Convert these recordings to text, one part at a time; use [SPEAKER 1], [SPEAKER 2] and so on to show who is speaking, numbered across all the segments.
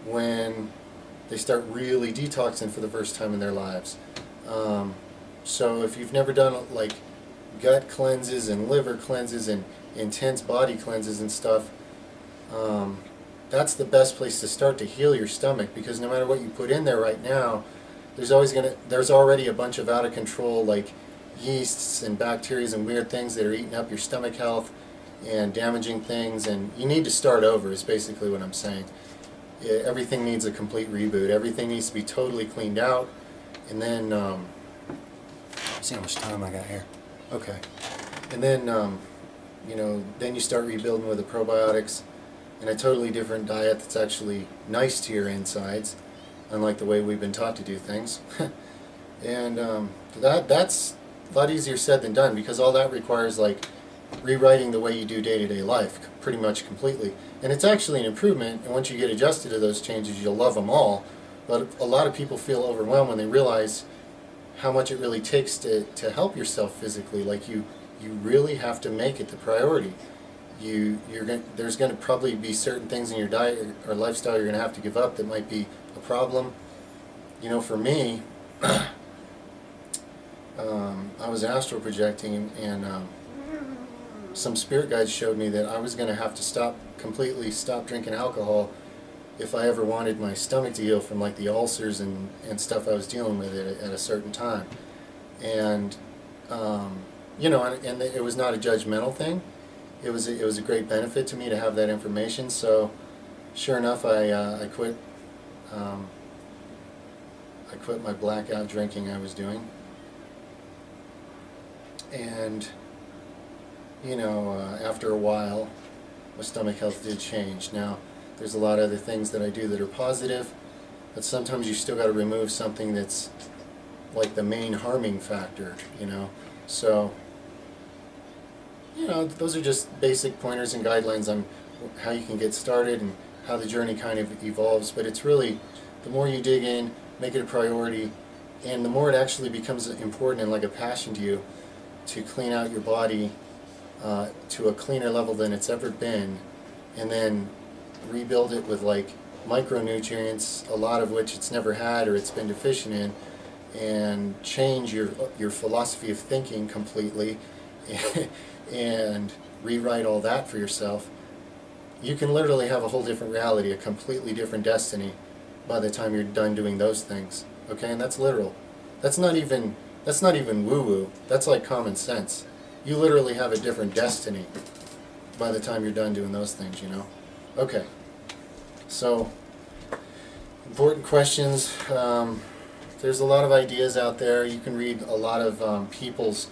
[SPEAKER 1] when they start really detoxing for the first time in their lives. So if you've never done like gut cleanses and liver cleanses and intense body cleanses and stuff, that's the best place to start to heal your stomach, because no matter what you put in there right now, there's already a bunch of out of control like yeasts and bacteria and weird things that are eating up your stomach health and damaging things, and you need to start over is basically what I'm saying. Everything needs a complete reboot. Everything needs to be totally cleaned out, and then see how much time I got here. Okay, and then then you start rebuilding with the probiotics and a totally different diet that's actually nice to your insides, unlike the way we've been taught to do things. And that's a lot easier said than done, because all that requires like rewriting the way you do day-to-day life pretty much completely. And it's actually an improvement, and once you get adjusted to those changes, you'll love them all. But a lot of people feel overwhelmed when they realize how much it really takes to help yourself physically. Like you really have to make it the priority. There's going to probably be certain things in your diet or lifestyle you're going to have to give up that might be a problem. For me, I was astral projecting, and some spirit guides showed me that I was going to have to completely stop drinking alcohol if I ever wanted my stomach to heal from like the ulcers and stuff I was dealing with at a certain time. And and it was not a judgmental thing. It was a great benefit to me to have that information. So sure enough, I quit my blackout drinking I was doing, and after a while, my stomach health did change. Now, there's a lot of other things that I do that are positive, but sometimes you still got to remove something that's like the main harming factor, So, those are just basic pointers and guidelines on how you can get started and how the journey kind of evolves. But it's really, the more you dig in, make it a priority, and the more it actually becomes important and like a passion to you to clean out your body to a cleaner level than it's ever been, and then rebuild it with like micronutrients, a lot of which it's never had or it's been deficient in, and change your philosophy of thinking completely and rewrite all that for yourself. You can literally have a whole different reality, a completely different destiny by the time you're done doing those things. Okay, and that's literal. That's not even woo-woo. That's like common sense. You literally have a different destiny by the time you're done doing those things, Okay, so important questions. There's a lot of ideas out there. You can read a lot of people's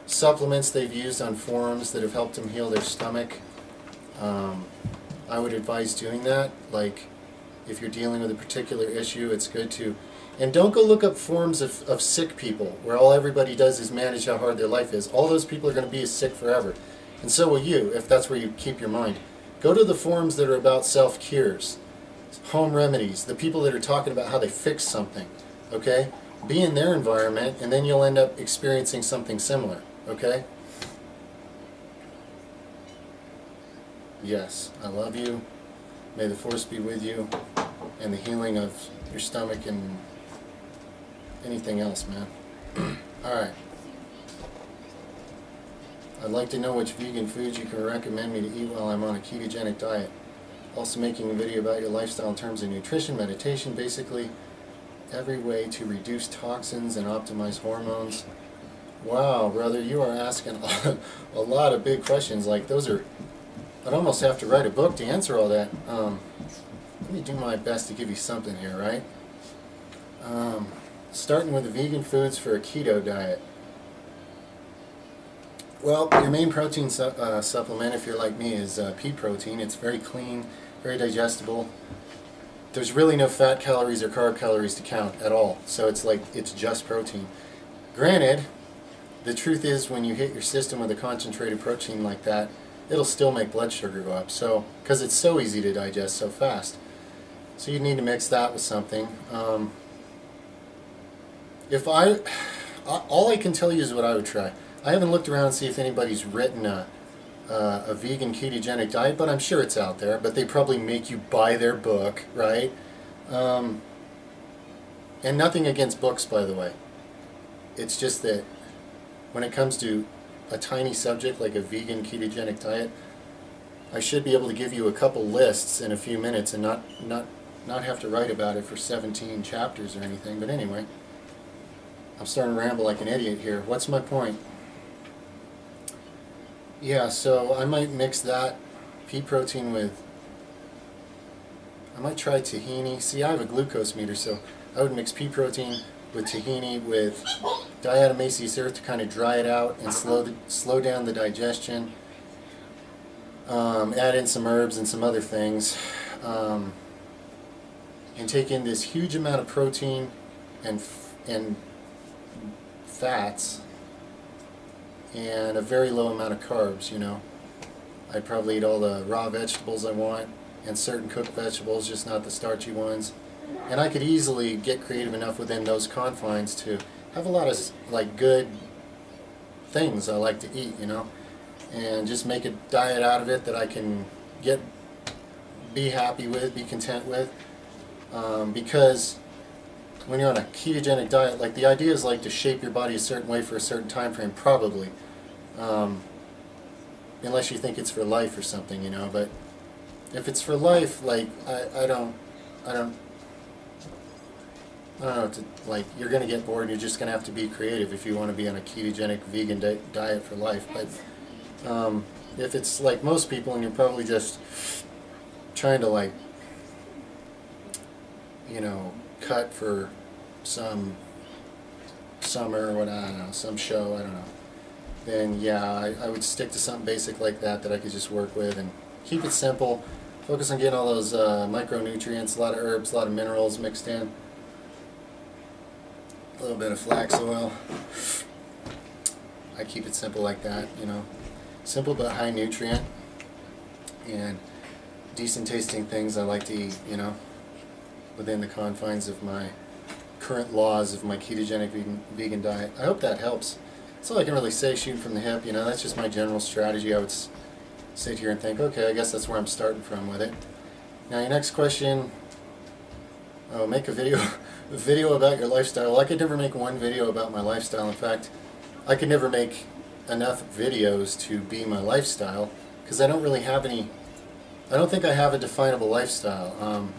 [SPEAKER 1] supplements they've used on forums that have helped them heal their stomach. I would advise doing that. Like, if you're dealing with a particular issue, it's good to... And don't go look up forums of sick people where all everybody does is manage how hard their life is. All those people are going to be sick forever. And so will you, if that's where you keep your mind. Go to the forums that are about self-cures, home remedies, the people that are talking about how they fix something. Okay? Be in their environment, and then you'll end up experiencing something similar. Okay? Yes, I love you. May the force be with you, and the healing of your stomach and anything else, man. Alright. I'd like to know which vegan foods you can recommend me to eat while I'm on a ketogenic diet. Also making a video about your lifestyle in terms of nutrition, meditation, basically every way to reduce toxins and optimize hormones. Wow, brother, you are asking a lot of big questions. Like, those are... I'd almost have to write a book to answer all that. Let me do my best to give you something here, right? Starting with the vegan foods for a keto diet. Well, your main protein supplement, if you're like me, is pea protein. It's very clean, very digestible. There's really no fat calories or carb calories to count at all. So it's just protein. Granted, the truth is when you hit your system with a concentrated protein like that, it'll still make blood sugar go up. So, because it's so easy to digest so fast. So you need to mix that with something. All I can tell you is what I would try. I haven't looked around to see if anybody's written a a vegan ketogenic diet, but I'm sure it's out there. But they probably make you buy their book, right? And nothing against books, by the way. It's just that when it comes to a tiny subject like a vegan ketogenic diet, I should be able to give you a couple lists in a few minutes and not have to write about it for 17 chapters or anything. But anyway, I'm starting to ramble like an idiot here. What's my point? Yeah, so I might mix that pea protein with, I might try tahini. See, I have a glucose meter, so I would mix pea protein with tahini with diatomaceous earth to kind of dry it out and slow down the digestion. Add in some herbs and some other things, and take in this huge amount of protein and fats and a very low amount of carbs. You know, I'd probably eat all the raw vegetables I want and certain cooked vegetables, just not the starchy ones. And I could easily get creative enough within those confines to have a lot of like good things I like to eat, you know, and just make a diet out of it that I can be happy with, be content with, because when you're on a ketogenic diet, like the idea is like to shape your body a certain way for a certain time frame, probably, unless you think it's for life or something, you know. But if it's for life, like I don't know, like you're going to get bored and you're just going to have to be creative if you want to be on a ketogenic vegan diet for life. But if it's like most people and you're probably just trying to, like, you know, cut for some summer or what, I don't know, some show, I don't know, then yeah, I would stick to something basic like that I could just work with and keep it simple. Focus on getting all those micronutrients, a lot of herbs, a lot of minerals mixed in. A little bit of flax oil. I keep it simple like that, you know. Simple but high nutrient. And decent tasting things I like to eat, you know, within the confines of my current laws of my ketogenic vegan diet. I hope that helps. That's all I can really say, shooting from the hip, you know. That's just my general strategy. I would sit here and think, okay, I guess that's where I'm starting from with it. Now, your next question, make a video about your lifestyle. Well, I could never make one video about my lifestyle. In fact, I could never make enough videos to be my lifestyle because I don't really have any. I don't think I have a definable lifestyle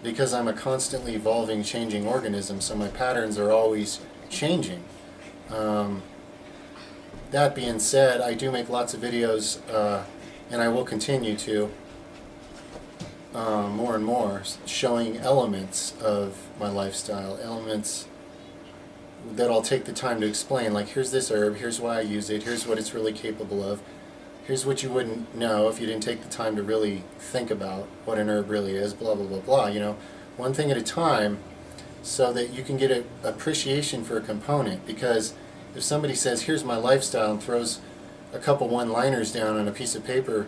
[SPEAKER 1] because I'm a constantly evolving, changing organism, so my patterns are always changing. That being said, I do make lots of videos, and I will continue to, more and more, showing elements of my lifestyle, elements that I'll take the time to explain, like here's this herb, here's why I use it, here's what it's really capable of, here's what you wouldn't know if you didn't take the time to really think about what an herb really is, blah, blah, blah, blah, you know, one thing at a time, so that you can get an appreciation for a component. Because if somebody says, here's my lifestyle, and throws a couple one-liners down on a piece of paper,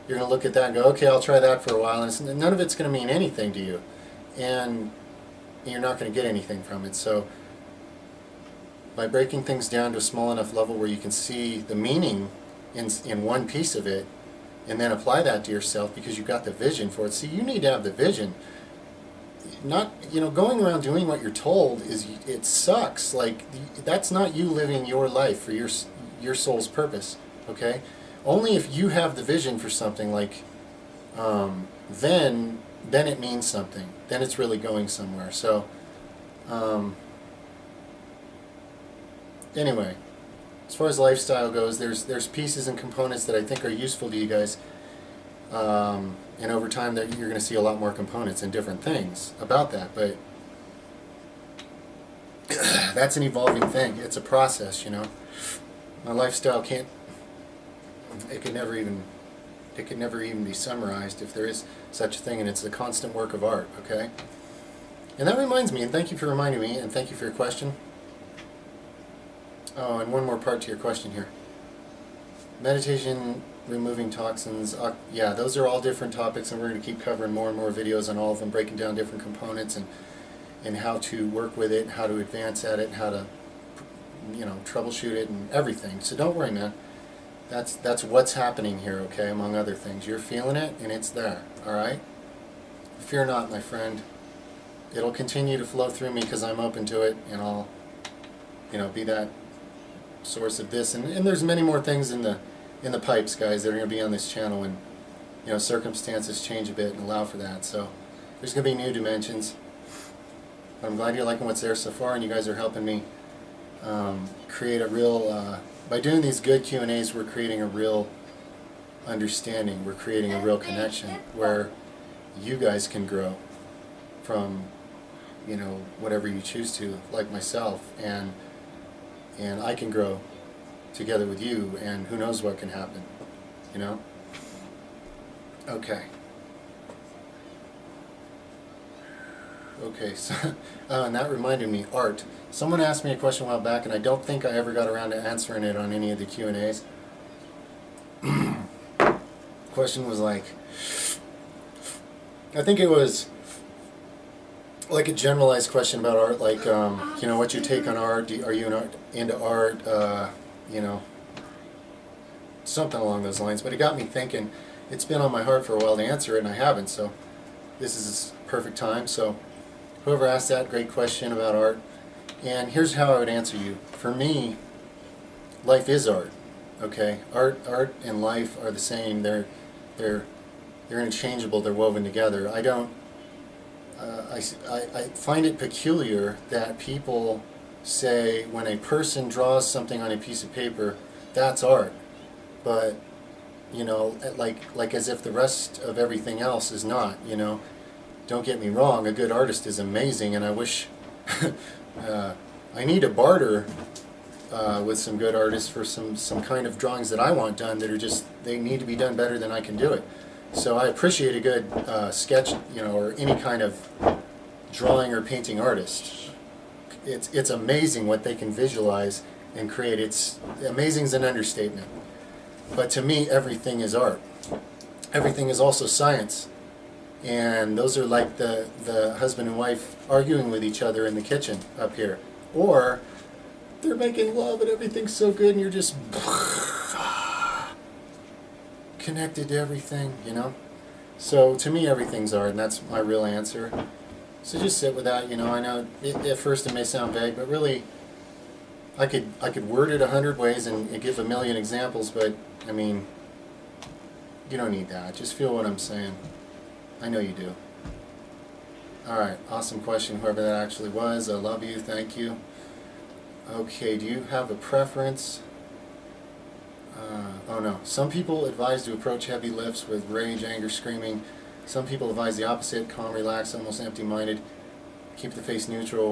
[SPEAKER 1] you're going to look at that and go, okay, I'll try that for a while, and none of it's going to mean anything to you, and you're not going to get anything from it. So by breaking things down to a small enough level where you can see the meaning in one piece of it, and then apply that to yourself because you've got the vision for it. See, you need to have the vision. Not, you know, going around doing what you're told it sucks. Like, that's not you living your life for your soul's purpose, okay? Only if you have the vision for something, like, then it means something. Then it's really going somewhere. So, anyway, as far as lifestyle goes, there's pieces and components that I think are useful to you guys. And over time, that you're going to see a lot more components and different things about that. But that's an evolving thing. It's a process, you know. My lifestyle could never even be summarized, if there is such a thing, and it's a constant work of art, okay? And that reminds me, and thank you for reminding me, and thank you for your question. Oh, and one more part to your question here. Meditation, removing toxins, yeah, those are all different topics, and we're going to keep covering more and more videos on all of them, breaking down different components and how to work with it, how to advance at it, how to, you know, troubleshoot it and everything. So don't worry, man. That's what's happening here, okay, among other things. You're feeling it, and it's there, all right? Fear not, my friend. It'll continue to flow through me because I'm open to it, and I'll, be that source of this. And there's many more things in the pipes, guys, that are going to be on this channel when, circumstances change a bit and allow for that. So there's going to be new dimensions. But I'm glad you're liking what's there so far, and you guys are helping me create a real... by doing these good Q&As, we're creating a real understanding. We're creating a real connection where you guys can grow from, whatever you choose to, like myself, and I can grow together with you, and who knows what can happen, Okay. Okay, so, and that reminded me, art. Someone asked me a question a while back, and I don't think I ever got around to answering it on any of the Q&As. Question was like, I think it was like a generalized question about art, like, what's your take on art? Are you into art? Something along those lines. But it got me thinking. It's been on my heart for a while to answer it, and I haven't, so this is perfect time. So whoever asked that great question about art, and here's how I would answer you. For me, life is art. Okay, art and life are the same. They're interchangeable. They're woven together. I don't. I find it peculiar that people say when a person draws something on a piece of paper, that's art, but like as if the rest of everything else is not. Don't get me wrong. A good artist is amazing, and I wish I need to barter with some good artists for some kind of drawings that I want done that are they need to be done better than I can do it. So I appreciate a good sketch, or any kind of drawing or painting artist. It's amazing what they can visualize and create. It's amazing is an understatement. But to me, everything is art. Everything is also science. And those are like the husband and wife arguing with each other in the kitchen up here. Or they're making love and everything's so good and you're just connected to everything, So to me, everything's art, and that's my real answer. So just sit with that, I know at first it may sound vague, but really I could word it 100 ways and give a million examples, but I mean, you don't need that. Just feel what I'm saying. I know you do. Alright, awesome question, whoever that actually was. I love you, thank you. Okay, do you have a preference? Oh no. Some people advise to approach heavy lifts with rage, anger, screaming. Some people advise the opposite, calm, relaxed, almost empty-minded. Keep the face neutral.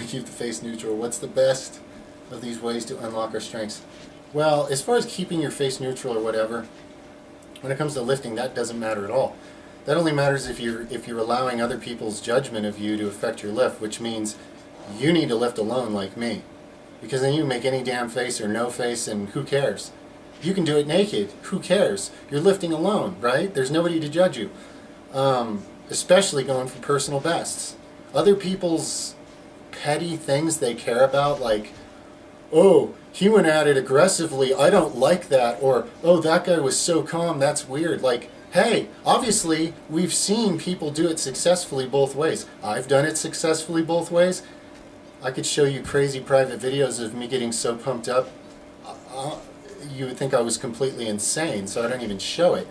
[SPEAKER 1] Keep the face neutral. What's the best of these ways to unlock our strengths? Well, as far as keeping your face neutral or whatever, when it comes to lifting, that doesn't matter at all. That only matters if you're allowing other people's judgment of you to affect your lift, which means you need to lift alone like me. Because then you can make any damn face or no face, and who cares? You can do it naked. Who cares? You're lifting alone, right? There's nobody to judge you. Especially going for personal bests. Other people's petty things they care about, like, oh, he went at it aggressively, I don't like that, or, oh, that guy was so calm, that's weird. Like, hey, obviously, we've seen people do it successfully both ways. I've done it successfully both ways. I could show you crazy private videos of me getting so pumped up, you would think I was completely insane, so I don't even show it.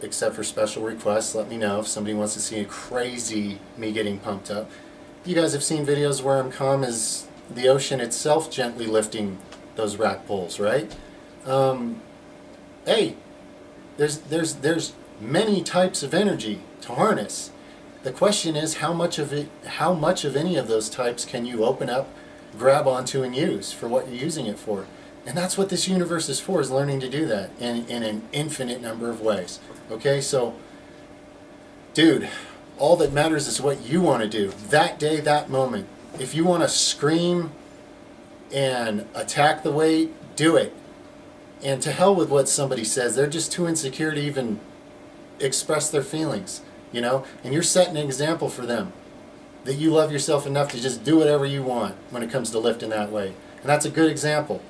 [SPEAKER 1] Except for special requests, let me know if somebody wants to see a crazy me getting pumped up. You guys have seen videos where I'm calm as the ocean itself gently lifting those rack pulls, right? Hey, there's many types of energy to harness. The question is how much of any of those types can you open up, grab onto, and use for what you're using it for? And that's what this universe is for, is learning to do that in an infinite number of ways. Okay, so, dude, all that matters is what you want to do. That day, that moment. If you want to scream and attack the weight, do it. And to hell with what somebody says. They're just too insecure to even express their feelings, And you're setting an example for them. That you love yourself enough to just do whatever you want when it comes to lifting that weight. And that's a good example.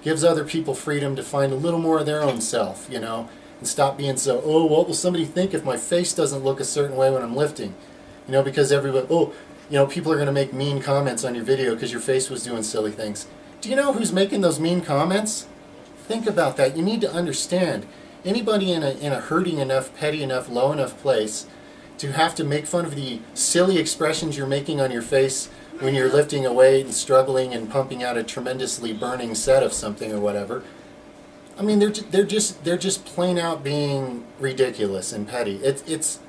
[SPEAKER 1] gives other people freedom to find a little more of their own self, you know, and stop being so, oh, what will somebody think if my face doesn't look a certain way when I'm lifting? You know, because everybody, oh, you know, people are going to make mean comments on your video because your face was doing silly things. Do you know who's making those mean comments? Think about that. You need to understand, anybody in a hurting enough, petty enough, low enough place to have to make fun of the silly expressions you're making on your face when you're lifting a weight and struggling and pumping out a tremendously burning set of something or whatever. I mean, they're just plain out being ridiculous and petty. It's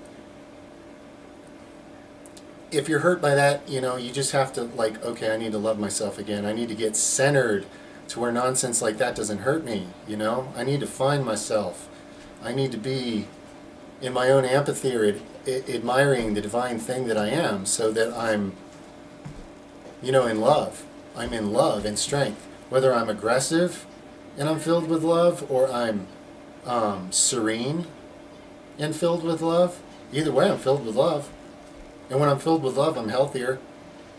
[SPEAKER 1] if you're hurt by that, you know, you just have to, like, okay, I need to love myself again. I need to get centered to where nonsense like that doesn't hurt me, you know? I need to find myself. I need to be in my own amphitheater, admiring the divine thing that I am, so that I'm, you know, in love. I'm in love and strength. Whether I'm aggressive and I'm filled with love, or I'm serene and filled with love, either way I'm filled with love. And when I'm filled with love, I'm healthier,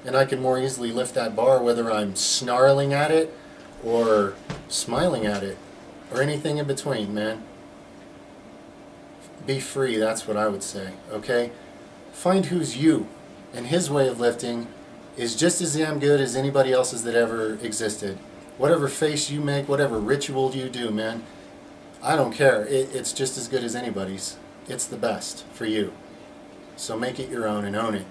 [SPEAKER 1] and I can more easily lift that bar, whether I'm snarling at it or smiling at it or anything in between, man. Be free, that's what I would say, okay? Find who's you, and his way of lifting is just as damn good as anybody else's that ever existed. Whatever face you make, whatever ritual you do, man, I don't care. It's just as good as anybody's. It's the best for you. So make it your own and own it.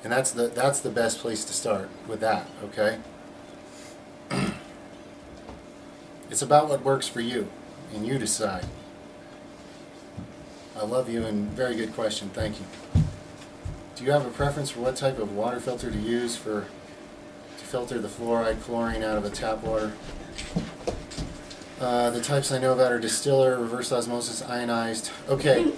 [SPEAKER 1] And that's the best place to start with that, okay? It's about what works for you, and you decide. I love you, and very good question, thank you. Do you have a preference for what type of water filter to use to filter the fluoride, chlorine out of a tap water? The types I know about are distiller, reverse osmosis, ionized. Okay.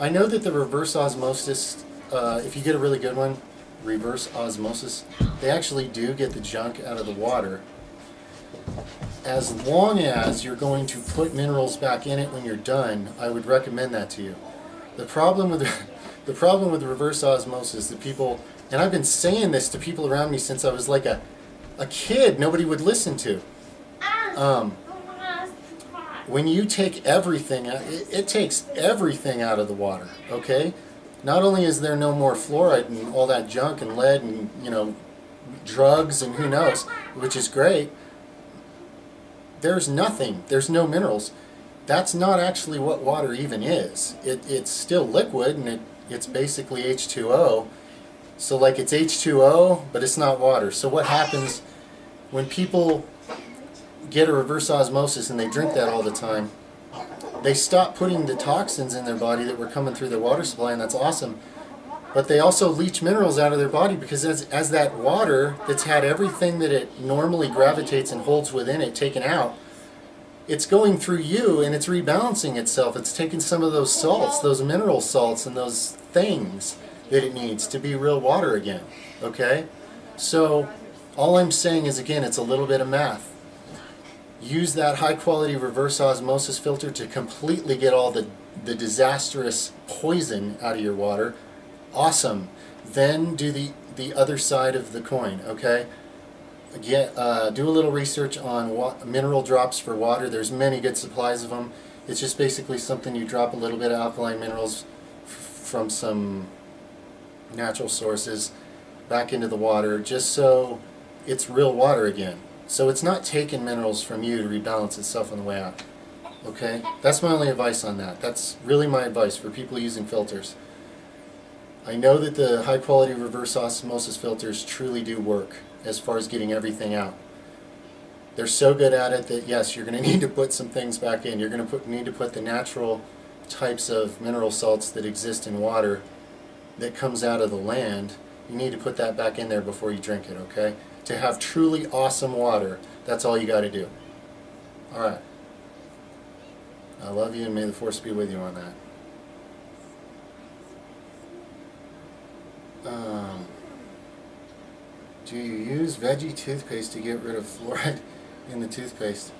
[SPEAKER 1] I know that the reverse osmosis, if you get a really good one, reverse osmosis, they actually do get the junk out of the water, as long as you're going to put minerals back in it when you're done. I would recommend that to you. The problem with reverse osmosis, the people, and I've been saying this to people around me since I was like a kid, nobody would listen to. When you take everything, it takes everything out of the water, okay? Not only is there no more fluoride and all that junk and lead and, you know, drugs and who knows, which is great, there's nothing. There's no minerals. That's not actually what water even is. It's still liquid, and it's basically H2O. So, like, it's H2O, but it's not water. So what happens when people get a reverse osmosis and they drink that all the time? They stop putting the toxins in their body that were coming through their water supply, and that's awesome. But they also leach minerals out of their body, because as that water that's had everything that it normally gravitates and holds within it taken out, it's going through you and it's rebalancing itself. It's taking some of those salts, those mineral salts and those things that it needs to be real water again, okay? So all I'm saying is, again, it's a little bit of math. Use that high quality reverse osmosis filter to completely get all the disastrous poison out of your water. Awesome. Then do the other side of the coin, okay? Do a little research on mineral drops for water. There's many good supplies of them. It's just basically something you drop a little bit of alkaline minerals from some natural sources back into the water, just so it's real water again. So it's not taking minerals from you to rebalance itself on the way out. Okay? That's my only advice on that. That's really my advice for people using filters. I know that the high quality reverse osmosis filters truly do work as far as getting everything out. They're so good at it that, yes, you're going to need to put some things back in. You're going to need to put the natural types of mineral salts that exist in water that comes out of the land. You need to put that back in there before you drink it, okay? To have truly awesome water, that's all you got to do. All right. I love you, and may the force be with you on that. Do you use veggie toothpaste to get rid of fluoride in the toothpaste?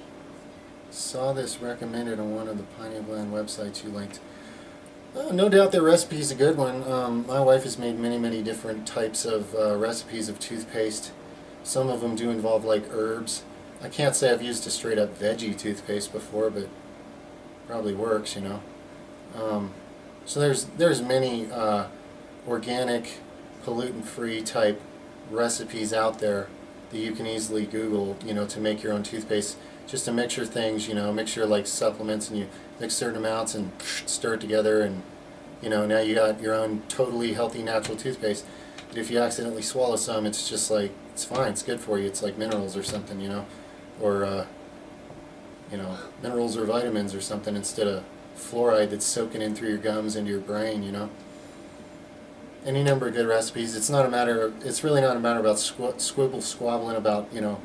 [SPEAKER 1] Saw this recommended on one of the Pineal Gland websites you linked. No doubt their recipe is a good one. My wife has made many different types of recipes of toothpaste. Some of them do involve like herbs. I can't say I've used a straight up veggie toothpaste before, but probably works, you know. So there's many organic, pollutant-free type recipes out there that you can easily Google, you know, to make your own toothpaste. Just to mixture things, you know, mixture like supplements, and you mix certain amounts and stir it together, and you know, now you got your own totally healthy natural toothpaste. But if you accidentally swallow some, it's just like, it's fine, it's good for you. It's like minerals or something, you know, or you know, minerals or vitamins or something, instead of fluoride that's soaking in through your gums into your brain, you know. Any number of good recipes. It's really not a matter about squabbling about, you know,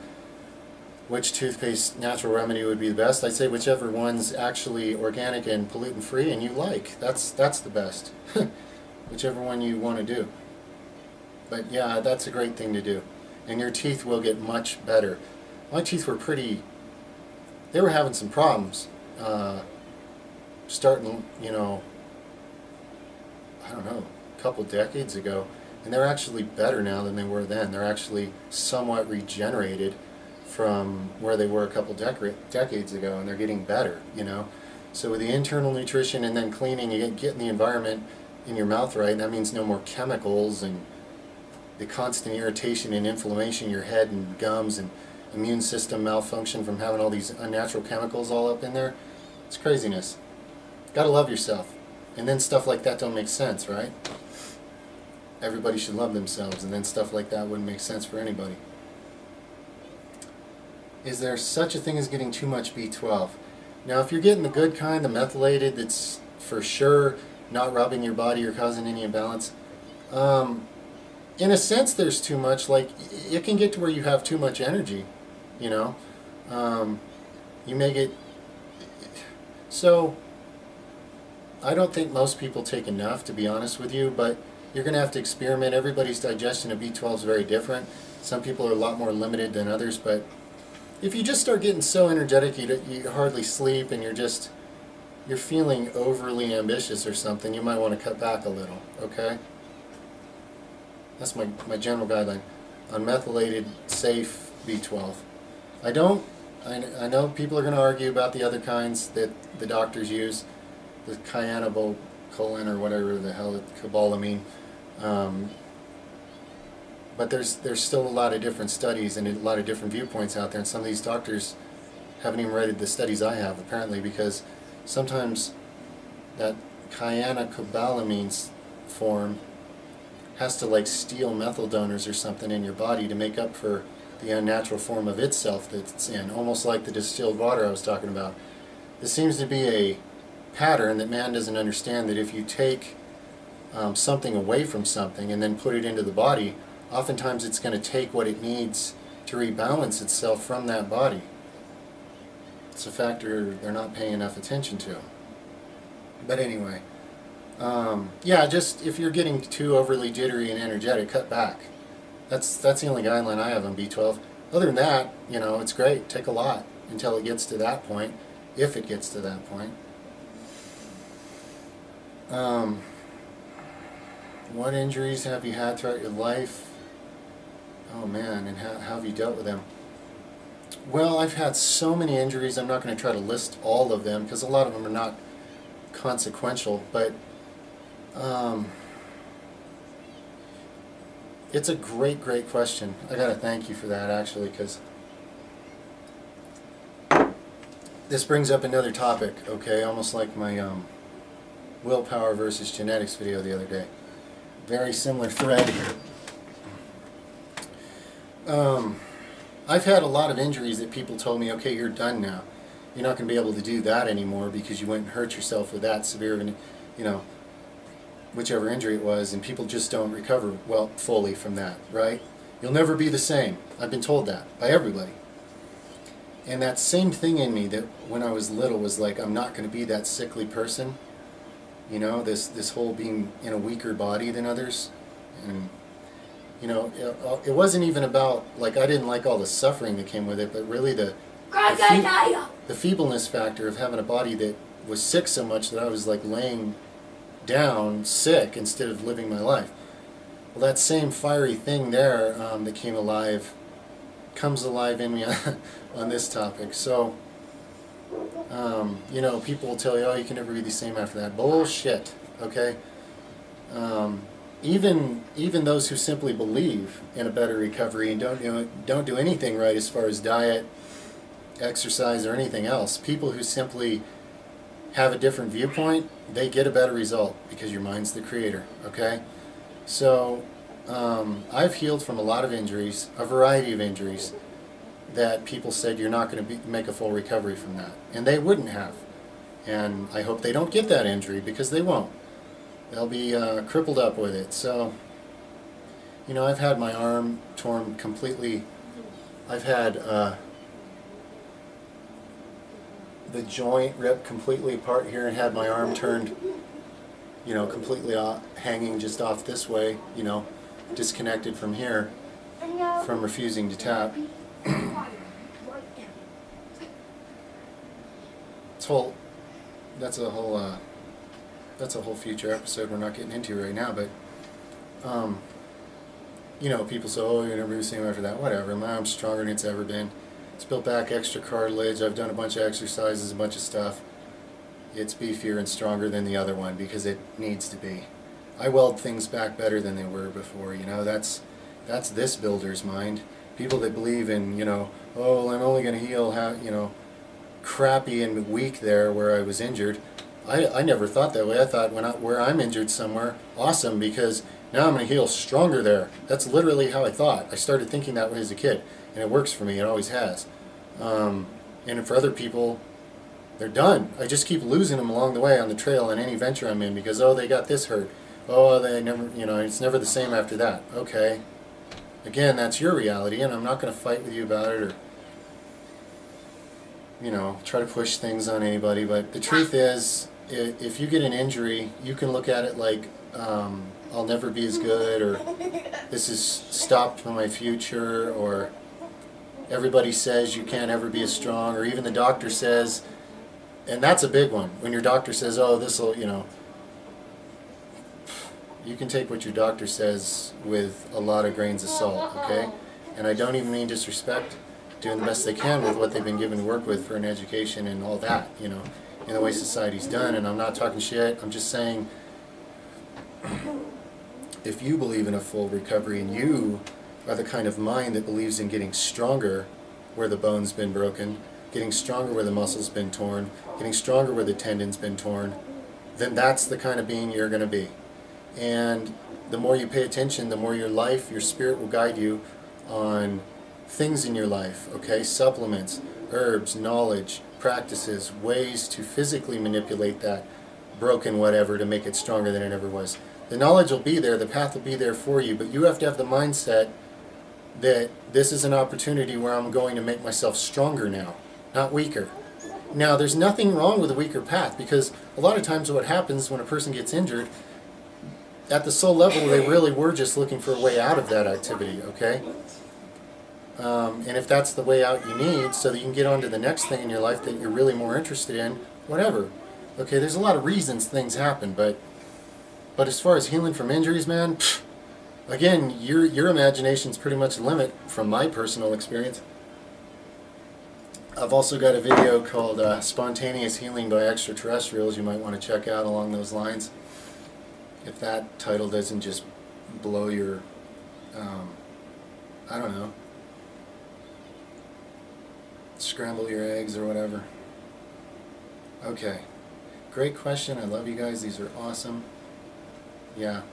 [SPEAKER 1] which toothpaste natural remedy would be the best. I'd say whichever one's actually organic and pollutant free and you like. That's the best. Whichever one you want to do. But yeah, that's a great thing to do. And your teeth will get much better. My teeth were they were having some problems. Starting, you know, I don't know, a couple decades ago. And they're actually better now than they were then. They're actually somewhat regenerated from where they were a couple decades ago, and they're getting better, you know. So with the internal nutrition and then cleaning, you getting the environment in your mouth right, and that means no more chemicals and the constant irritation and inflammation in your head and gums and immune system malfunction from having all these unnatural chemicals all up in there. It's craziness. Gotta love yourself. And then stuff like that don't make sense, right? Everybody should love themselves, and then stuff like that wouldn't make sense for anybody. Is there such a thing as getting too much B12? Now, if you're getting the good kind, the methylated, that's for sure not robbing your body or causing any imbalance, in a sense there's too much. Like, it can get to where you have too much energy, you know. You may get... So, I don't think most people take enough, to be honest with you, but you're going to have to experiment. Everybody's digestion of B12 is very different. Some people are a lot more limited than others, but if you just start getting so energetic you hardly sleep, and you're feeling overly ambitious or something, you might want to cut back a little, okay? That's my general guideline on methylated, safe B12. I know people are going to argue about the other kinds that the doctors use, the cyanobocolin or whatever the hell, cobalamin. But there's still a lot of different studies and a lot of different viewpoints out there, and some of these doctors haven't even read the studies I have, apparently, because sometimes that cyanocobalamin form has to like steal methyl donors or something in your body to make up for the unnatural form of itself that it's in, almost like the distilled water I was talking about. This seems to be a pattern that man doesn't understand, that if you take something away from something and then put it into the body, oftentimes it's going to take what it needs to rebalance itself from that body. It's a factor they're not paying enough attention to. But anyway, yeah, just if you're getting too overly jittery and energetic, cut back. That's the only guideline I have on B12. Other than that, you know, it's great. Take a lot until it gets to that point, if it gets to that point. What injuries have you had throughout your life? Oh man, and how have you dealt with them? Well, I've had so many injuries, I'm not going to try to list all of them, because a lot of them are not consequential, but it's a great question. I got to thank you for that, actually, because this brings up another topic, okay, almost like my willpower versus genetics video the other day. Very similar thread here. I've had a lot of injuries that people told me, okay, you're done now. You're not going to be able to do that anymore because you went and hurt yourself with that severe of an, you know, whichever injury it was, and people just don't recover well fully from that, right? You'll never be the same. I've been told that by everybody. And that same thing in me that when I was little was like, I'm not going to be that sickly person. You know, this whole being in a weaker body than others. And, you know, it wasn't even about, like, I didn't like all the suffering that came with it, but really the feebleness factor of having a body that was sick so much that I was like laying down sick instead of living my life. Well, that same fiery thing there that came alive comes alive in me on this topic. So, you know, people will tell you, oh, you can never be the same after that. Bullshit, okay? Even those who simply believe in a better recovery and don't do anything right as far as diet, exercise, or anything else, people who simply have a different viewpoint, they get a better result because your mind's the creator, okay? So, I've healed from a lot of injuries, a variety of injuries, that people said you're not going to make a full recovery from that. And they wouldn't have. And I hope they don't get that injury, because they won't. They'll be crippled up with it. So, you know, I've had my arm torn completely. I've had the joint ripped completely apart here and had my arm turned, you know, completely hanging just off this way, you know, disconnected from here, from refusing to tap. That's a whole future episode we're not getting into right now, but you know, people say, oh, you're never the same after that. Whatever, my arm's stronger than it's ever been. It's built back extra cartilage. I've done a bunch of exercises, a bunch of stuff. It's beefier and stronger than the other one because it needs to be. I weld things back better than they were before, you know. That's this builder's mind. People that believe in, you know, oh, I'm only going to heal, you know, crappy and weak there where I was injured. I never thought that way. I thought where I'm injured somewhere, awesome, because now I'm going to heal stronger there. That's literally how I thought. I started thinking that way as a kid, and it works for me. It always has. And for other people, they're done. I just keep losing them along the way on the trail in any venture I'm in because, oh, they got this hurt. Oh, they never, you know, it's never the same after that. Okay. Again, that's your reality, and I'm not going to fight with you about it or, you know, try to push things on anybody. But the truth is, if you get an injury, you can look at it like, I'll never be as good, or this is stopped for my future, or everybody says you can't ever be as strong, or even the doctor says, and that's a big one, when your doctor says, oh, this'll, you know, you can take what your doctor says with a lot of grains of salt, okay? And I don't even mean disrespect, doing the best they can with what they've been given to work with for an education and all that, you know, in the way society's done. And I'm not talking shit, I'm just saying, if you believe in a full recovery and you are the kind of mind that believes in getting stronger where the bone's been broken, getting stronger where the muscle's been torn, getting stronger where the tendon's been torn, then that's the kind of being you're going to be. And the more you pay attention, the more your life, your spirit will guide you on things in your life, okay? Supplements, herbs, knowledge, practices, ways to physically manipulate that broken whatever to make it stronger than it ever was. The knowledge will be there, the path will be there for you, but you have to have the mindset that this is an opportunity where I'm going to make myself stronger now, not weaker. Now, there's nothing wrong with a weaker path, because a lot of times what happens when a person gets injured, at the soul level, they really were just looking for a way out of that activity, okay? And if that's the way out you need, so that you can get on to the next thing in your life that you're really more interested in, whatever. Okay, there's a lot of reasons things happen, but as far as healing from injuries, man, again, your imagination's pretty much the limit from my personal experience. I've also got a video called Spontaneous Healing by Extraterrestrials you might want to check out along those lines. If that title doesn't just blow your, I don't know, scramble your eggs or whatever. Okay, great question. I love you guys. These are awesome. Yeah,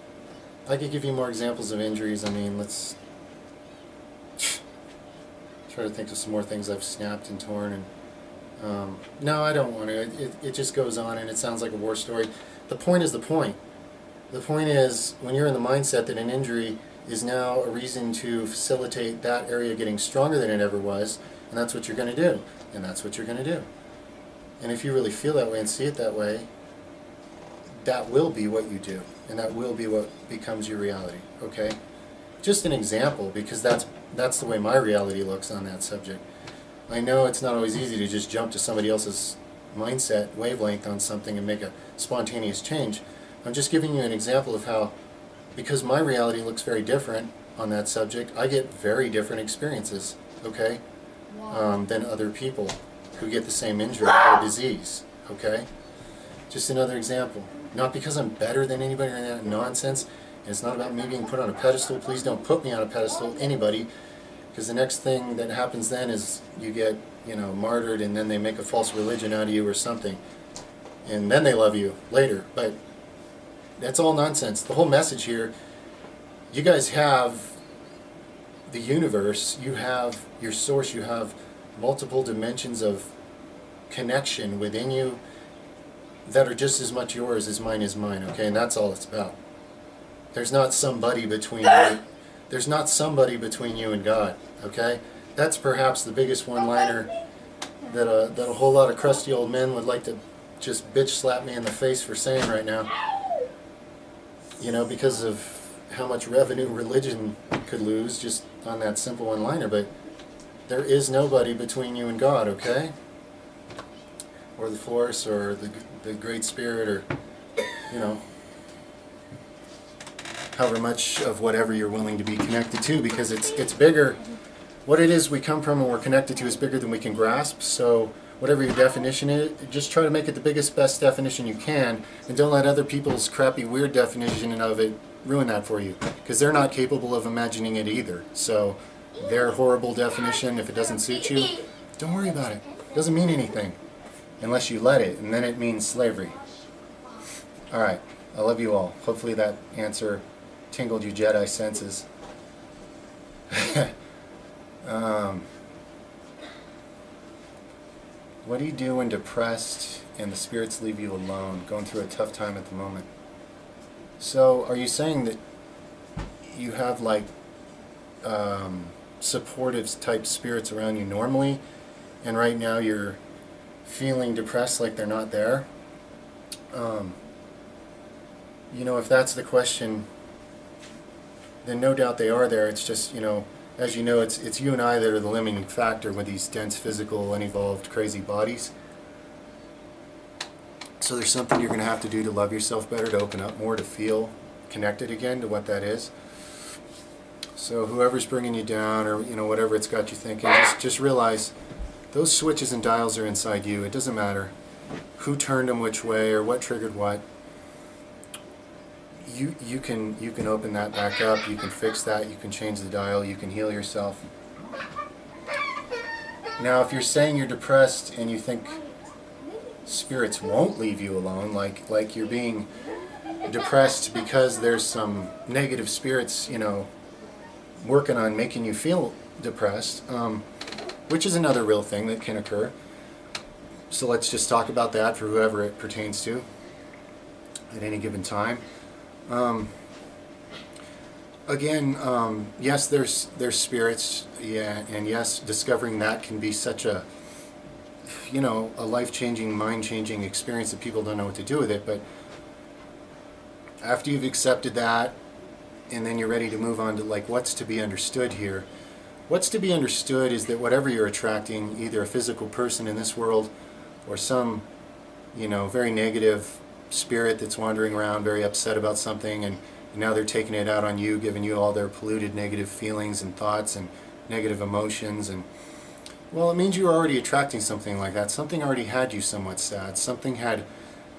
[SPEAKER 1] I could give you more examples of injuries. I mean, let's try to think of some more things I've snapped and torn. And no, I don't want to. It just goes on, and it sounds like a war story. The point is the point. The point is, when you're in the mindset that an injury is now a reason to facilitate that area getting stronger than it ever was, and that's what you're going to do, and that's what you're going to do. And if you really feel that way and see it that way, that will be what you do, and that will be what becomes your reality, okay? Just an example, because that's the way my reality looks on that subject. I know it's not always easy to just jump to somebody else's mindset, wavelength on something and make a spontaneous change. I'm just giving you an example of how, because my reality looks very different on that subject, I get very different experiences okay, than other people who get the same injury or disease, okay? Just another example. Not because I'm better than anybody or that nonsense. And it's not about me being put on a pedestal. Please don't put me on a pedestal, anybody, because the next thing that happens then is you get, martyred, and then they make a false religion out of you or something. And then they love you later. But that's all nonsense. The whole message here, you guys have the universe, you have your source, you have multiple dimensions of connection within you that are just as much yours as mine is mine, okay? And that's all it's about. There's not somebody between you. There's not somebody between you and God, okay? That's perhaps the biggest one-liner that a whole lot of crusty old men would like to just bitch slap me in the face for saying right now. Because of how much revenue religion could lose just on that simple one-liner. But there is nobody between you and God, okay? Or the Force, or the Great Spirit, or, however much of whatever you're willing to be connected to, because it's bigger. What it is we come from and we're connected to is bigger than we can grasp. So whatever your definition is, just try to make it the biggest, best definition you can, and don't let other people's crappy, weird definition of it ruin that for you, because they're not capable of imagining it either. So their horrible definition, if it doesn't suit you, don't worry about it. It doesn't mean anything unless you let it, and then it means slavery. All right, I love you all. Hopefully that answer tingled your Jedi senses. What do you do when depressed and the spirits leave you alone, going through a tough time at the moment? So, are you saying that you have supportive type spirits around you normally, and right now you're feeling depressed like they're not there? If that's the question, then no doubt they are there. It's just, as you know, it's you and I that are the limiting factor with these dense, physical, unevolved, crazy bodies. So there's something you're going to have to do to love yourself better, to open up more, to feel connected again to what that is. So whoever's bringing you down, or whatever it's got you thinking, just realize those switches and dials are inside you. It doesn't matter who turned them which way or what triggered what. You can open that back up. You can fix that. You can change the dial. You can heal yourself. Now, if you're saying you're depressed and you think spirits won't leave you alone, like you're being depressed because there's some negative spirits, working on making you feel depressed, which is another real thing that can occur. So let's just talk about that for whoever it pertains to at any given time. Yes, there's spirits, yeah, and yes, discovering that can be such a life-changing, mind-changing experience that people don't know what to do with it. But after you've accepted that, and then you're ready to move on to what's to be understood here. What's to be understood is that whatever you're attracting, either a physical person in this world or some, very negative spirit that's wandering around very upset about something, and now they're taking it out on you, giving you all their polluted negative feelings and thoughts and negative emotions, and well, it means you're already attracting something like that. Something already had you somewhat sad. Something had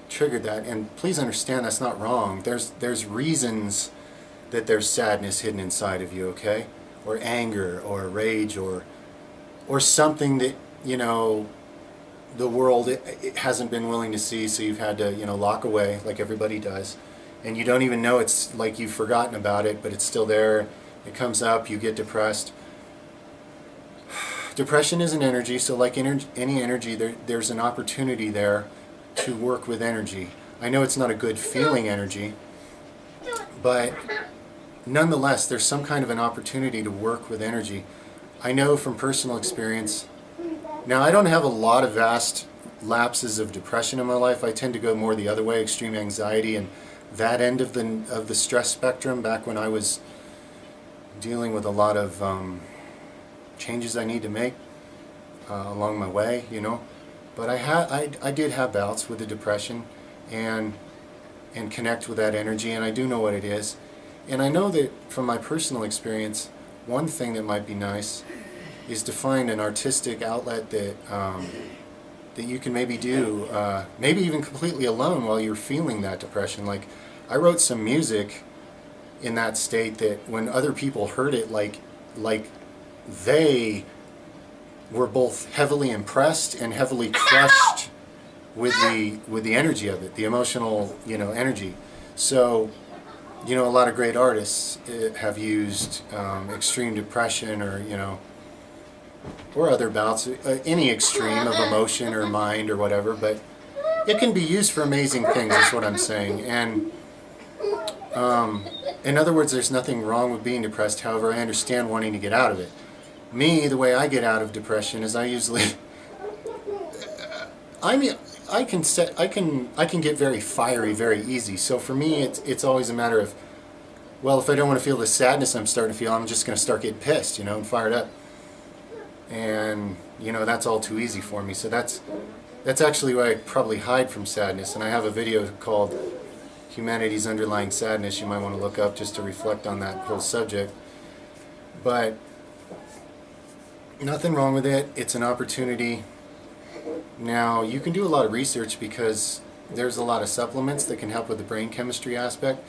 [SPEAKER 1] triggered that, and please understand that's not wrong. There's reasons that there's sadness hidden inside of you, okay? Or anger, or rage, or something that, the world it hasn't been willing to see, so you've had to, lock away like everybody does. And you don't even know, it's like you've forgotten about it, but it's still there. It comes up, you get depressed. Depression is an energy, so like any energy, there's an opportunity there to work with energy. I know it's not a good feeling energy, but nonetheless, there's some kind of an opportunity to work with energy. I know from personal experience. Now, I don't have a lot of vast lapses of depression in my life. I tend to go more the other way, extreme anxiety and that end of the stress spectrum, back when I was dealing with a lot of changes I need to make along my way, But I did have bouts with the depression and connect with that energy, and I do know what it is. And I know that from my personal experience, one thing that might be nice is to find an artistic outlet that that you can maybe do, maybe even completely alone while you're feeling that depression. Like, I wrote some music in that state that when other people heard it, like they were both heavily impressed and heavily crushed with the energy of it, the emotional, energy. So, a lot of great artists have used extreme depression or other bouts, any extreme of emotion or mind or whatever, but it can be used for amazing things, is what I'm saying. And in other words, there's nothing wrong with being depressed. However, I understand wanting to get out of it. Me, the way I get out of depression is I usually, I can get very fiery very easy. So for me, it's always a matter of, well, if I don't want to feel the sadness I'm starting to feel, I'm just going to start getting pissed, and fired up. And that's all too easy for me. So that's actually why I probably hide from sadness. And I have a video called Humanity's Underlying Sadness you might want to look up just to reflect on that whole subject. But nothing wrong with it. It's an opportunity. Now, you can do a lot of research because there's a lot of supplements that can help with the brain chemistry aspect.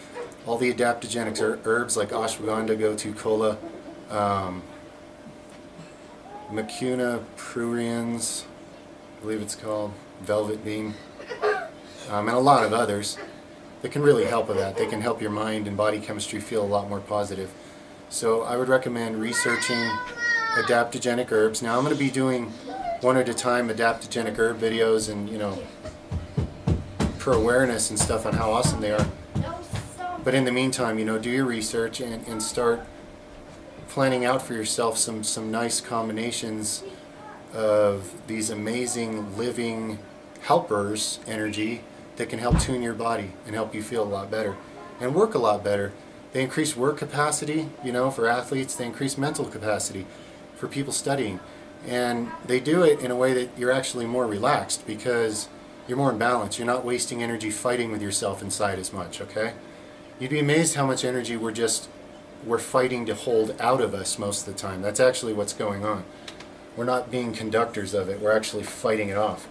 [SPEAKER 1] All the adaptogenic herbs like ashwagandha, gotu kola, Mucuna pruriens, I believe it's called, velvet bean, and a lot of others that can really help with that. They can help your mind and body chemistry feel a lot more positive. So I would recommend researching adaptogenic herbs. Now I'm going to be doing one at a time adaptogenic herb videos and, for awareness and stuff on how awesome they are. But in the meantime, do your research and start planning out for yourself some nice combinations of these amazing living helpers energy that can help tune your body and help you feel a lot better and work a lot better. They increase work capacity, for athletes. They increase mental capacity for people studying. And they do it in a way that you're actually more relaxed because you're more in balance. You're not wasting energy fighting with yourself inside as much, okay? You'd be amazed how much energy we're fighting to hold out of us most of the time. That's actually what's going on. We're not being conductors of it. We're actually fighting it off.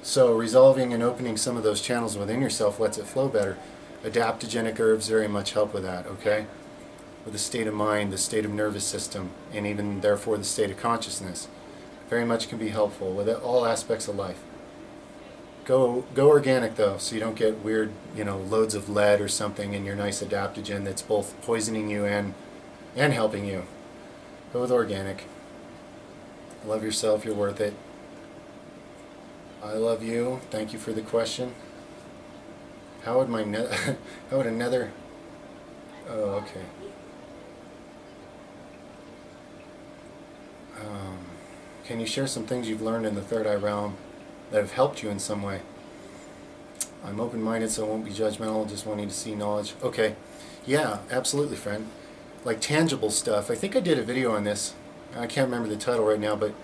[SPEAKER 1] So resolving and opening some of those channels within yourself lets it flow better. Adaptogenic herbs very much help with that, okay? With the state of mind, the state of nervous system, and even therefore the state of consciousness. Very much can be helpful with all aspects of life. Go organic though, so you don't get weird, loads of lead or something in your nice adaptogen that's both poisoning you and helping you. Go with organic. Love yourself, you're worth it. I love you. Thank you for the question. How would another... Oh, okay. Can you share some things you've learned in the third eye realm that have helped you in some way? I'm open-minded, so I won't be judgmental, just wanting to see knowledge. Okay. Yeah, absolutely, friend. Like tangible stuff. I think I did a video on this. I can't remember the title right now, but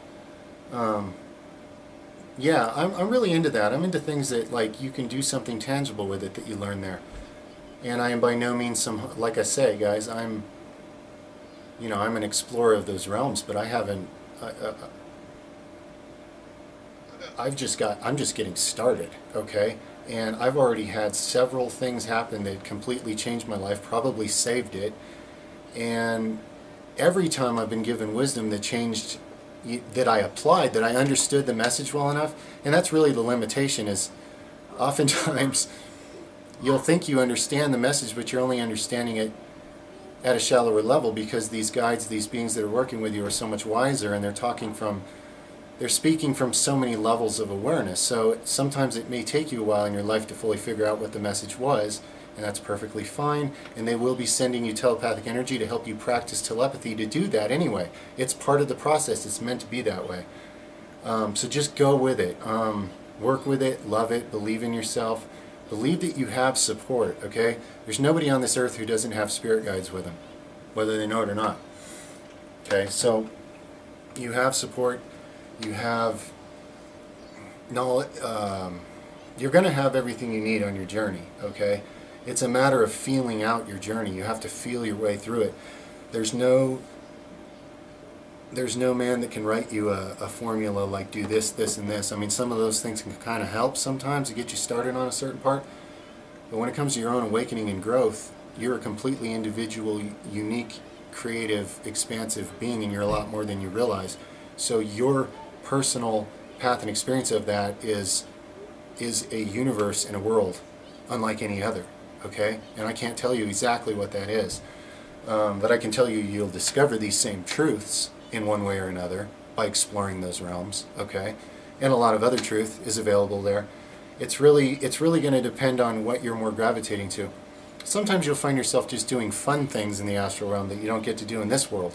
[SPEAKER 1] yeah, I'm really into that. I'm into things that, like, you can do something tangible with it that you learn there. And I am by no means like I say, guys, I'm an explorer of those realms, but I haven't, I'm just getting started, okay? And I've already had several things happen that completely changed my life, probably saved it. And every time I've been given wisdom that changed, that I applied, that I understood the message well enough. And that's really the limitation, is oftentimes you'll think you understand the message, but you're only understanding it at a shallower level because these guides, these beings that are working with you are so much wiser, and they're speaking from so many levels of awareness. So sometimes it may take you a while in your life to fully figure out what the message was, and that's perfectly fine. And they will be sending you telepathic energy to help you practice telepathy to do that anyway. It's part of the process. It's meant to be that way. So just go with it. Work with it. Love it. Believe in yourself. Believe that you have support, okay? There's nobody on this earth who doesn't have spirit guides with them, whether they know it or not. Okay, so you have support. You have knowledge. You're going to have everything you need on your journey, okay? It's a matter of feeling out your journey. You have to feel your way through it. There's no there's no man that can write you a formula like do this, this, and this. I mean, some of those things can kind of help sometimes to get you started on a certain part. But when it comes to your own awakening and growth, you're a completely individual, unique, creative, expansive being, and you're a lot more than you realize. So your personal path and experience of that is a universe and a world unlike any other, okay? And I can't tell you exactly what that is, but I can tell you you'll discover these same truths in one way or another by exploring those realms, okay? And a lot of other truth is available there. It's really going to depend on what you're more gravitating to. Sometimes you'll find yourself just doing fun things in the astral realm that you don't get to do in this world.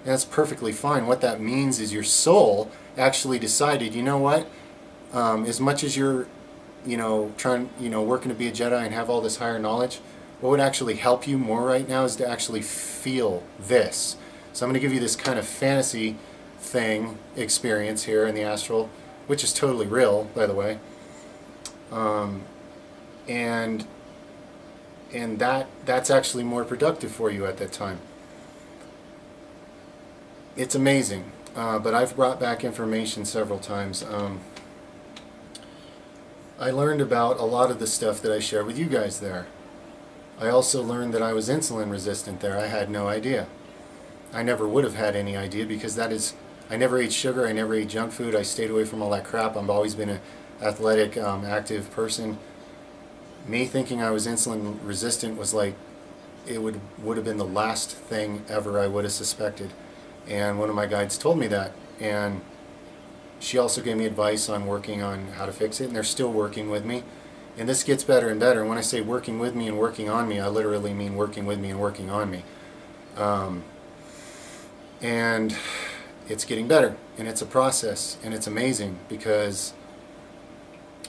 [SPEAKER 1] And that's perfectly fine. What that means is your soul actually decided, you know what, as much as you're, trying, working to be a Jedi and have all this higher knowledge, what would actually help you more right now is to actually feel this. So I'm going to give you this kind of fantasy thing experience here in the astral, which is totally real, by the way. And that's actually more productive for you at that time. It's amazing, but I've brought back information several times. I learned about a lot of the stuff that I share with you guys there. I also learned that I was insulin resistant there. I had no idea. I never would have had any idea because I never ate sugar, I never ate junk food, I stayed away from all that crap. I've always been an athletic, active person. Me thinking I was insulin resistant was like, it would have been the last thing ever I would have suspected. And one of my guides told me that. And she also gave me advice on working on how to fix it, and they're still working with me. And this gets better and better. And when I say working with me and working on me, I literally mean working with me and working on me. And it's getting better, and it's a process, and it's amazing because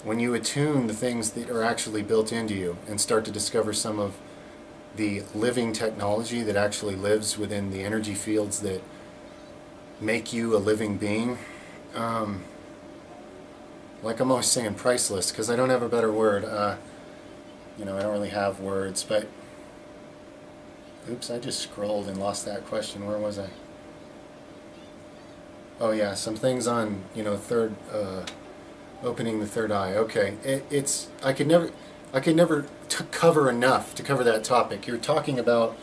[SPEAKER 1] when you attune the things that are actually built into you and start to discover some of the living technology that actually lives within the energy fields that make you a living being, like I'm always saying, priceless, because I don't have a better word. I don't really have words, but oops, I just scrolled and lost that question. Where was I? Oh yeah, some things on, opening the third eye. Okay, I could never cover enough to cover that topic. You're talking about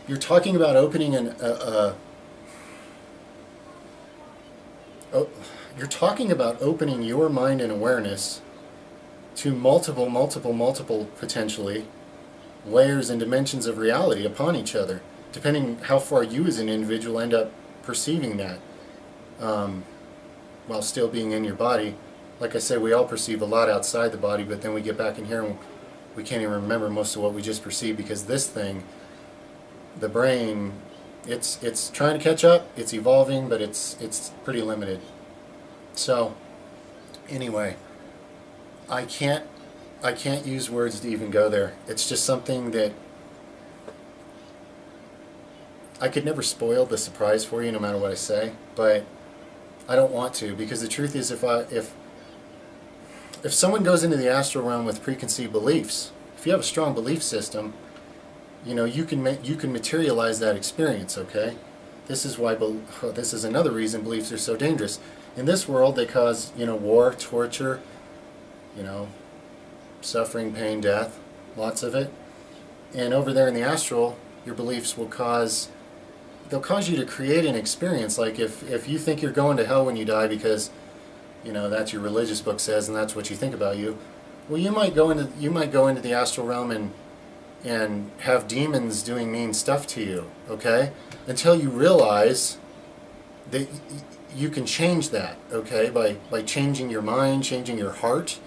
[SPEAKER 1] opening you're talking about opening your mind and awareness to multiple potentially layers and dimensions of reality upon each other, depending how far you as an individual end up perceiving that, while still being in your body. Like I said, we all perceive a lot outside the body, but then we get back in here and we can't even remember most of what we just perceived, because this thing, the brain, it's trying to catch up, it's evolving, but it's pretty limited. So anyway, I can't use words to even go there. It's just something that I could never spoil the surprise for you no matter what I say, but I don't want to, because the truth is, if someone goes into the astral realm with preconceived beliefs, if you have a strong belief system, you can materialize that experience, okay? This is why this is another reason beliefs are so dangerous. In this world, they cause, war, torture, suffering, pain, death, lots of it. And over there in the astral, your beliefs they'll cause you to create an experience. Like if you think you're going to hell when you die because that's your religious book says, and that's what you think about you. Well, you might go into the astral realm and have demons doing mean stuff to you, okay? Until you realize that you can change that, okay? By changing your mind, changing your heart,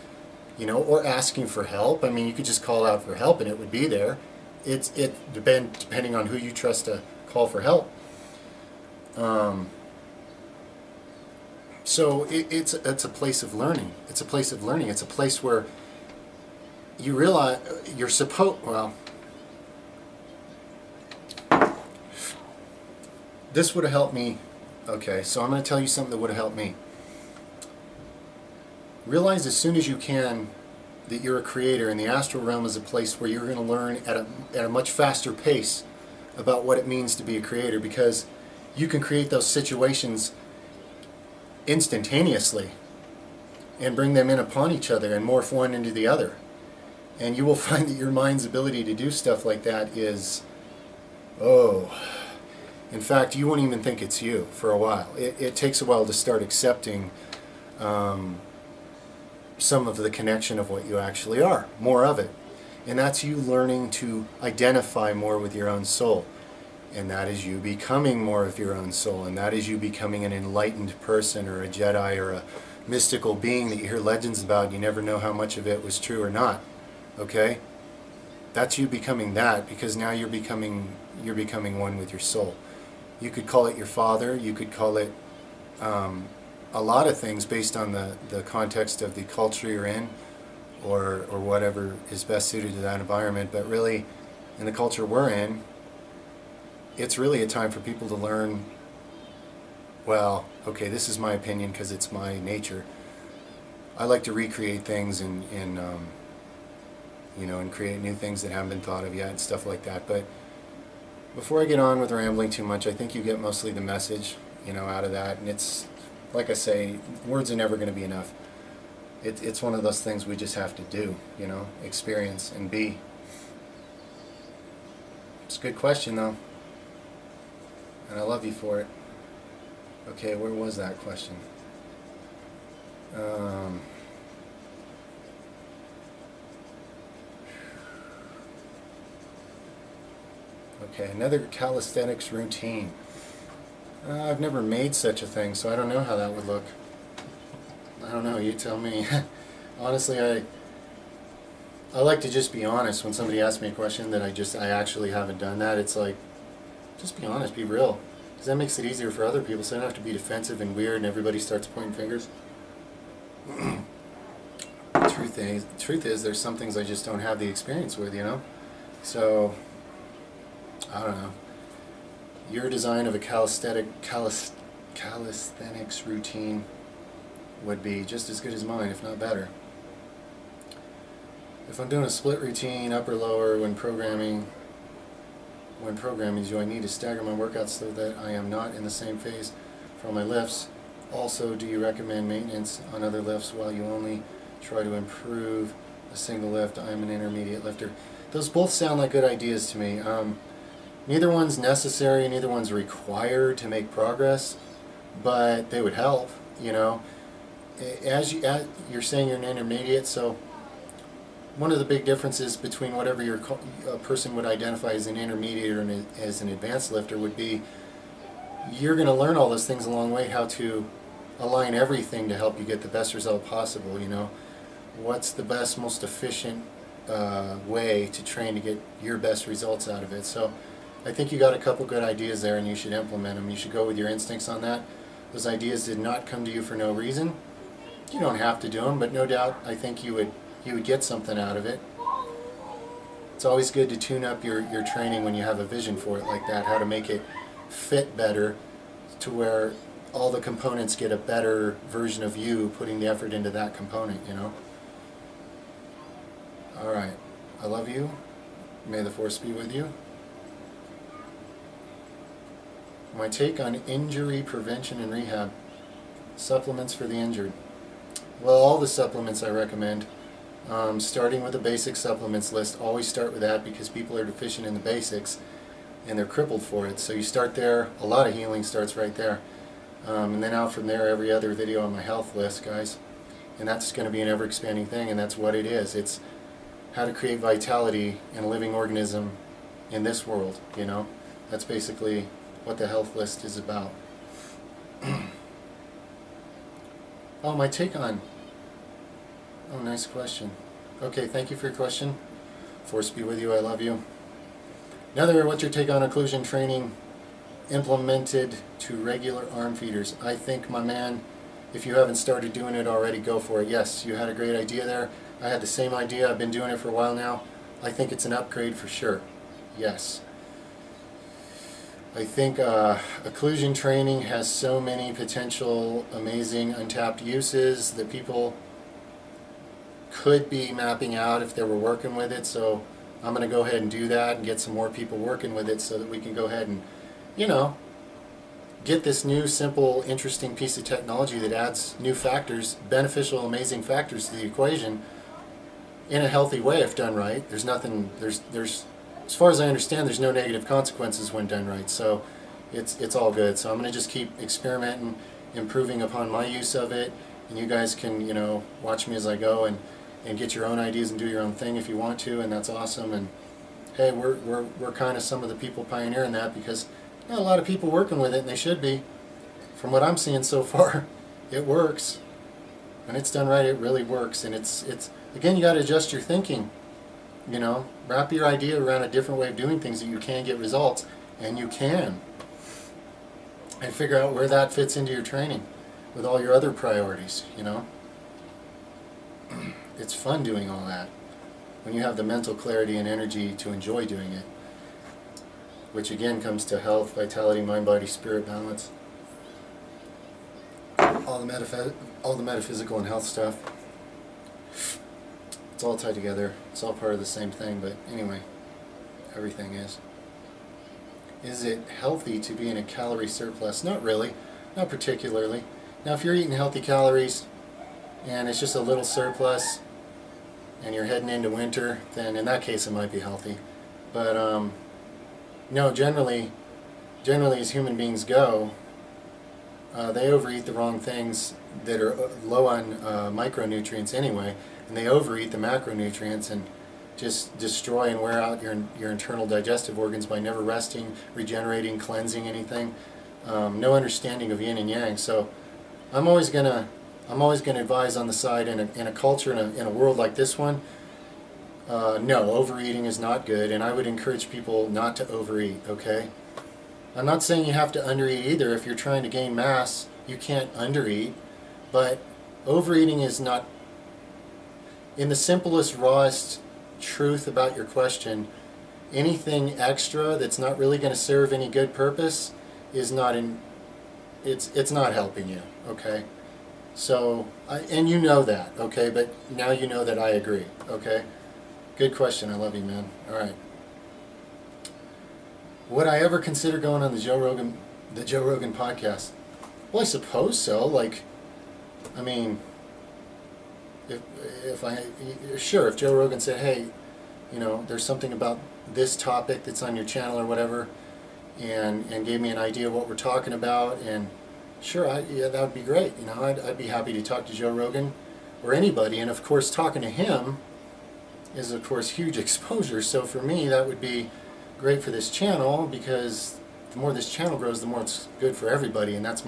[SPEAKER 1] or asking for help. I mean, you could just call out for help and it would be there. Depending on who you trust to call for help. So it's a place of learning. It's a place of learning. It's a place where you realize you're supposed. Well, this would have helped me. Okay, so I'm going to tell you something that would have helped me. Realize as soon as you can that you're a creator, and the astral realm is a place where you're going to learn at a much faster pace about what it means to be a creator, because you can create those situations instantaneously and bring them in upon each other and morph one into the other. And you will find that your mind's ability to do stuff like that is, oh, in fact, you won't even think it's you for a while. It takes a while to start accepting some of the connection of what you actually are, more of it. And that's you learning to identify more with your own soul. And that is you becoming more of your own soul. And that is you becoming an enlightened person or a Jedi or a mystical being that you hear legends about and you never know how much of it was true or not. Okay? That's you becoming that, because now you're becoming one with your soul. You could call it your father, you could call it a lot of things based on the context of the culture you're in, or whatever is best suited to that environment. But really, in the culture we're in, it's really a time for people to learn, well, okay, this is my opinion because it's my nature. I like to recreate things and create new things that haven't been thought of yet and stuff like that. But before I get on with rambling too much, I think you get mostly the message, out of that. And it's, like I say, words are never going to be enough. It's one of those things we just have to do, experience and be. It's a good question, though. And I love you for it. Okay, where was that question? Okay, another calisthenics routine. I've never made such a thing, so I don't know how that would look. I don't know, you tell me. Honestly, I like to just be honest when somebody asks me a question that I actually haven't done that. It's like, just be honest, be real. Because that makes it easier for other people, so I don't have to be defensive and weird and everybody starts pointing fingers. Truth is, there's some things I just don't have the experience with, So, I don't know. Your design of a calisthenics routine would be just as good as mine, if not better. If I'm doing a split routine, upper lower, when programming, do I need to stagger my workouts so that I am not in the same phase for my lifts? Also, do you recommend maintenance on other lifts while you only try to improve a single lift? I am an intermediate lifter. Those both sound like good ideas to me. Neither one's necessary, neither one's required to make progress, but they would help, As you're saying you're an intermediate, so one of the big differences between whatever a person would identify as an intermediate or as an advanced lifter would be, you're going to learn all those things along the way, how to align everything to help you get the best result possible, What's the best, most efficient way to train to get your best results out of it. So I think you got a couple good ideas there and you should implement them. You should go with your instincts on that. Those ideas did not come to you for no reason. You don't have to do them, but no doubt I think you would get something out of it. It's always good to tune up your training when you have a vision for it like that, how to make it fit better to where all the components get a better version of you putting the effort into that component, All right. I love you. May the force be with you. My take on injury prevention and rehab. Supplements for the injured. Well, all the supplements I recommend. Starting with the basic supplements list. Always start with that because people are deficient in the basics and they're crippled for it. So you start there. A lot of healing starts right there. And then out from there, every other video on my health list, guys. And that's going to be an ever-expanding thing, and that's what it is. It's how to create vitality in a living organism in this world, That's basically what the health list is about. Oh, my take on... Oh, nice question. Okay, thank you for your question. Force be with you, I love you. Another, what's your take on occlusion training implemented to regular arm feeders? I think, my man, if you haven't started doing it already, go for it. Yes, you had a great idea there. I had the same idea. I've been doing it for a while now. I think it's an upgrade for sure. Yes. I think occlusion training has so many potential amazing untapped uses that people could be mapping out if they were working with it. So I'm going to go ahead and do that and get some more people working with it so that we can go ahead and, get this new, simple, interesting piece of technology that adds new factors, beneficial, amazing factors to the equation in a healthy way if done right. There's nothing, there's, as far as I understand, there's no negative consequences when done right. So it's all good. So I'm going to just keep experimenting, improving upon my use of it, and you guys can, you know, watch me as I go and get your own ideas and do your own thing if you want to, and that's awesome. And hey, we're kind of some of the people pioneering that, because not a lot of people working with it, and they should be. From what I'm seeing so far, it works. When it's done right, it really works. And it's again, you got to adjust your thinking. You know, wrap your idea around a different way of doing things that you can get results, and you can. And figure out where that fits into your training with all your other priorities, you know. It's fun doing all that when you have the mental clarity and energy to enjoy doing it, which again comes to health, vitality, mind, body, spirit, balance, all the metaphysical and health stuff. It's all tied together. It's all part of the same thing, but anyway, everything is. Is it healthy to be in a calorie surplus? Not really, not particularly. Now if you're eating healthy calories and it's just a little surplus and you're heading into winter, then in that case it might be healthy. But no, generally as human beings go, they overeat the wrong things that are low on micronutrients anyway, and they overeat the macronutrients and just destroy and wear out your internal digestive organs by never resting, regenerating, cleansing anything. No understanding of yin and yang. So I'm always gonna advise on the side in a culture in a world like this one. No, overeating is not good, and I would encourage people not to overeat. Okay, I'm not saying you have to undereat either. If you're trying to gain mass, you can't undereat, but overeating is not, in the simplest, rawest truth about your question, anything extra that's not really going to serve any good purpose is not it's not helping you. Okay, so and you know that. Okay, but now you know that I agree. Okay, good question. I love you, man. All right, would I ever consider going on the Joe Rogan podcast? Well, I suppose so. Like, I mean, if Joe Rogan said, hey, you know, there's something about this topic that's on your channel or whatever, and gave me an idea of what we're talking about, and sure, yeah, that would be great. You know, I'd be happy to talk to Joe Rogan or anybody, and of course, talking to him is of course huge exposure. So for me, that would be great for this channel, because the more this channel grows, the more it's good for everybody, and that's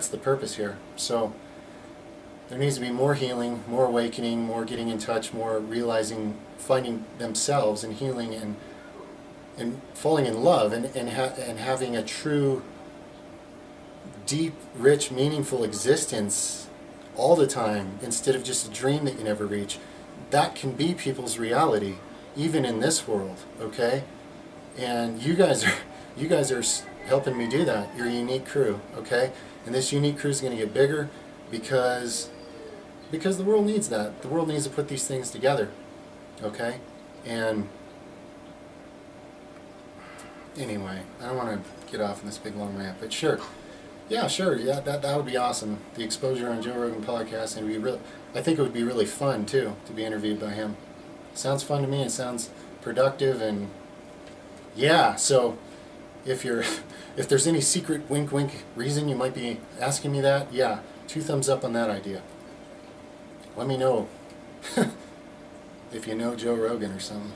[SPEAKER 1] the purpose here. So there needs to be more healing, more awakening, more getting in touch, more realizing, finding themselves and healing and falling in love and having a true, deep, rich, meaningful existence all the time, instead of just a dream that you never reach. That can be people's reality, even in this world, okay? And you guys are helping me do that. You're a unique crew, okay? And this unique crew is going to get bigger because the world needs that. The world needs to put these things together, okay? And anyway, I don't want to get off in this big long rant, but sure, that would be awesome. The exposure on Joe Rogan podcast, and I think it would be really fun too to be interviewed by him. Sounds fun to me. It sounds productive, and yeah. So if there's any secret wink reason you might be asking me that, yeah, 2 thumbs up on that idea. Let me know if you know Joe Rogan or something.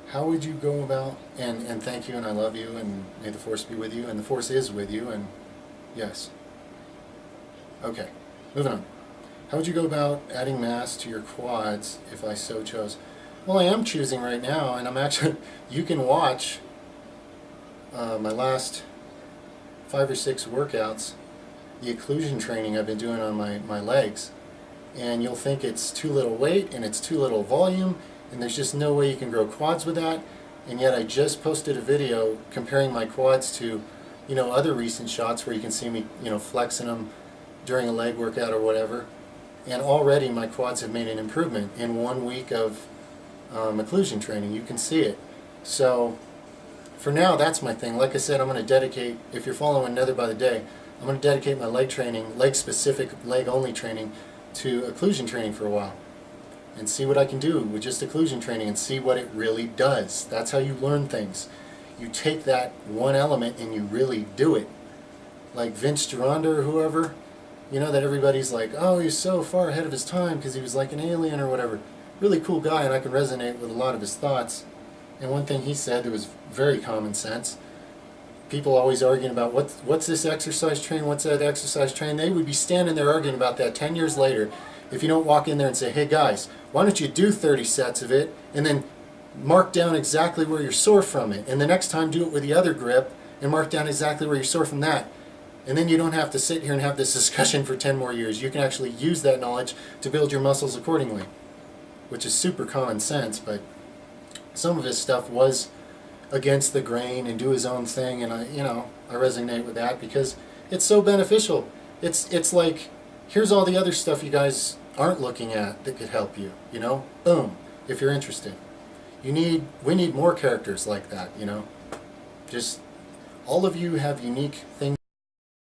[SPEAKER 1] How would you go about, and thank you, and I love you, and may the force be with you, and the force is with you, and yes. Okay, moving on. How would you go about adding mass to your quads if I so chose? Well, I am choosing right now, and I'm actually, you can watch my last 5 or 6 workouts, the occlusion training I've been doing on my legs. And you'll think it's too little weight and it's too little volume, and there's just no way you can grow quads with that. And yet I just posted a video comparing my quads to, you know, other recent shots where you can see me, you know, flexing them during a leg workout or whatever. And already my quads have made an improvement in 1 week of occlusion training. You can see it. So for now, that's my thing. Like I said, I'm going to dedicate, if you're following Another by the Day, I'm going to dedicate my leg training, leg-specific, leg-only training, to occlusion training for a while. And see what I can do with just occlusion training and see what it really does. That's how you learn things. You take that one element and you really do it. Like Vince Gironda or whoever, you know, that everybody's like, oh, he's so far ahead of his time because he was like an alien or whatever. Really cool guy, and I can resonate with a lot of his thoughts. And one thing he said that was very common sense. People always arguing about what's this exercise train, what's that exercise train. They would be standing there arguing about that 10 years later if you don't walk in there and say, hey guys, why don't you do 30 sets of it and then mark down exactly where you're sore from it. And the next time do it with the other grip and mark down exactly where you're sore from that. And then you don't have to sit here and have this discussion for 10 more years. You can actually use that knowledge to build your muscles accordingly, which is super common sense, but some of his stuff was against the grain and do his own thing, and I resonate with that because it's so beneficial. It's like, here's all the other stuff you guys aren't looking at that could help you, boom, if you're interested. We need more characters like that, just all of you have unique things